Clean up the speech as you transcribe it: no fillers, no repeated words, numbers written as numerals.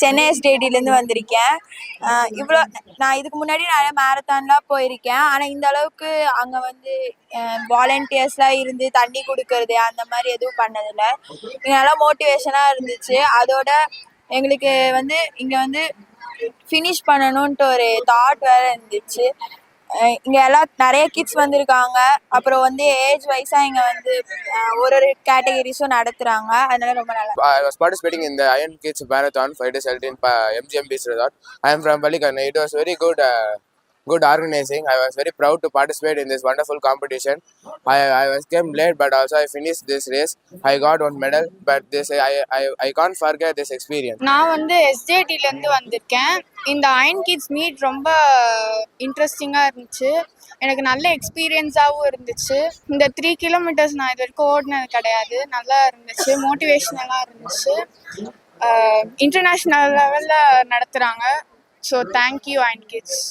சென்னை எஸ்டேடிலேருந்து வந்திருக்கேன். இவ்வளோ நான் இதுக்கு முன்னாடி நிறைய மேரத்தான்லாம் போயிருக்கேன். ஆனால் இந்த அளவுக்கு அங்கே வந்து வாலண்டியர்ஸ்லாம் இருந்து தண்ணி கொடுக்கறது அந்த மாதிரி எதுவும் பண்ணதில்லை. இங்கே நல்லா மோட்டிவேஷனாக இருந்துச்சு. அதோட எங்களுக்கு வந்து இங்கே வந்து ஃபினிஷ் பண்ணணுன்ட்டு ஒரு தாட் வேறு இருந்துச்சு. இங்கே எல்லாம் நிறைய கிட்ஸ் வந்திருக்காங்க. அப்புறம் வந்து ஏஜ் வைஸாக இங்கே வந்து ஒரு கேட்டகரிஸும் நடத்துகிறாங்க. அதனால ரொம்ப நல்லா. I was participating in the Iron Kids Marathon 5 days held in MGM Beach Resort. I am from Palikan. It was very good organizing. I was very proud to participate in this wonderful competition. I was came late, but also I finished this race. I got one medal, but I can't forget this experience. நான் வந்து எஸ்ஜேடிலேருந்து வந்திருக்கேன். இந்த iron kids meet ரொம்ப இன்ட்ரெஸ்டிங்காக இருந்துச்சு. எனக்கு நல்ல எக்ஸ்பீரியன்ஸாகவும் இருந்துச்சு. இந்த 3 கிலோமீட்டர்ஸ் நான் இது வரைக்கும் ஓடினது கிடையாது. நல்லா இருந்துச்சு, மோட்டிவேஷ்னலாக இருந்துச்சு. இன்டர்நேஷ்னல் லெவலில் நடத்துகிறாங்க. ஸோ தேங்க்யூ அயன் கிட்ஸ்.